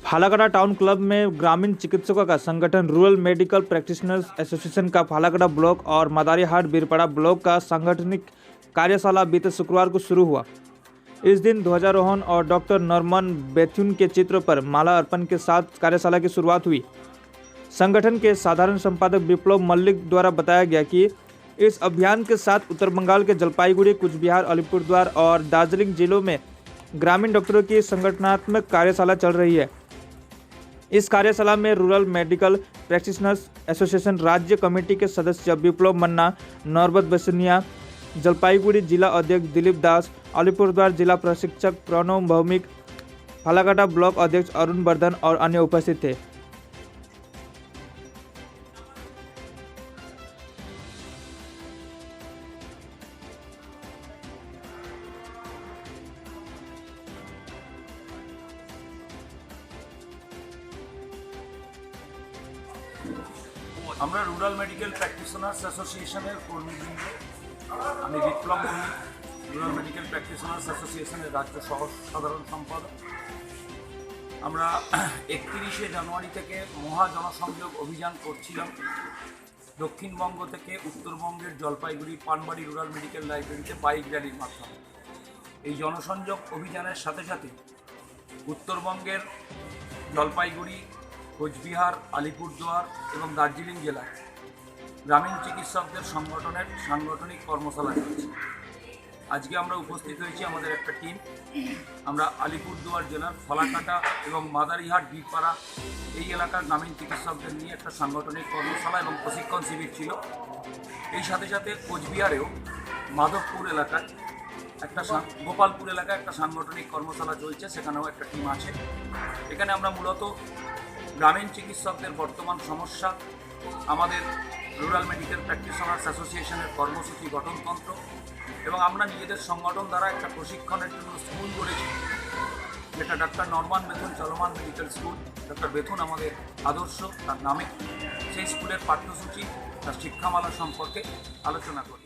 Falakata town club में ग्रामीण चिकित्सकों का संगठन रूरल मेडिकल प्रैक्टिशनर्स एसोसिएशन का फालाकाटा ब्लॉक और मदारीहाट बीरपाड़ा ब्लॉक का सांगठनिक कार्यशाला बीते शुक्रवार को शुरू हुआ। इस दिन ध्वजारोहण और डॉक्टर नॉर्मन बेथुन के चित्र पर माला अर्पण के साथ कार्यशाला की शुरुआत हुई। संगठन के साधारण संपादक विप्लव मल्लिक द्वारा बताया गया कि इस अभियान के साथ उत्तर बंगाल के जलपाईगुड़ी, कूच बिहार, अलीपुरद्वार और दार्जिलिंग जिलों में ग्रामीण डॉक्टरों की संगठनात्मक कार्यशाला चल रही है। इस कार्यशाला में रूरल मेडिकल प्रैक्टिशनर्स एसोसिएशन राज्य कमेटी के सदस्य विप्लव मन्ना, नौबत बसनिया, जलपाईगुड़ी जिला अध्यक्ष दिलीप दास, अलीपुरद्वार जिला प्रशिक्षक प्रणव भौमिक, फालाकाटा ब्लॉक अध्यक्ष अरुण वर्धन और अन्य उपस्थित थे। আমরা রুরাল মেডিকেল প্র্যাকটিশনার্স অ্যাসোসিয়েশনের কর্মীবৃন্দ, আমি বিপ্লব মল্লিক, রুরাল মেডিকেল প্র্যাকটিশনার্স অ্যাসোসিয়েশনের রাজ্য সহ সাধারণ সম্পাদক। আমরা 31শে জানুয়ারি থেকে মহা জনসংযোগ অভিযান করছিলাম দক্ষিণবঙ্গ থেকে উত্তরবঙ্গের জলপাইগুড়ি পানবাড়ি রুরাল মেডিকেল লাইব্রেরিতে বাইক র্যালির মাধ্যমে। এই জনসংযোগ অভিযানের সাথে সাথে উত্তরবঙ্গের জলপাইগুড়ি, কোচবিহার, আলিপুরদুয়ার এবং দার্জিলিং জেলায় গ্রামীণ চিকিৎসকদের সংগঠনের সাংগঠনিক কর্মশালা চলছে। আজকে আমরা উপস্থিত হয়েছি আমাদের একটা টিম। আমরা আলিপুরদুয়ার জেলার ফালাকাটা এবং মাদারিহাট বীরপাড়া এই এলাকার গ্রামীণ চিকিৎসকদের নিয়ে একটা সাংগঠনিক কর্মশালা এবং প্রশিক্ষণ শিবির ছিল। এই সাথে সাথে কোচবিহারেও মাধবপুর এলাকায় গোপালপুর এলাকায় একটা সাংগঠনিক কর্মশালা চলছে, সেখানেও একটা টিম আছে। এখানে আমরা মূলত গ্রামীণ চিকিৎসকদের বর্তমান সমস্যা, আমাদের রুরাল মেডিকেল প্র্যাকটিশনার্স অ্যাসোসিয়েশনের কর্মসূচি গঠনতন্ত্র এবং আমরা নিজেদের সংগঠন দ্বারা একটা প্রশিক্ষণের জন্য স্কুল করেছি, যেটা ডক্টর নরমান বেথুন চলমান মেডিকেল স্কুল। ডক্টর বেথুন আমাদের আদর্শ, তার নামে সেই স্কুলের পাঠ্যসূচি, তার শিক্ষামালা সম্পর্কে আলোচনা করি।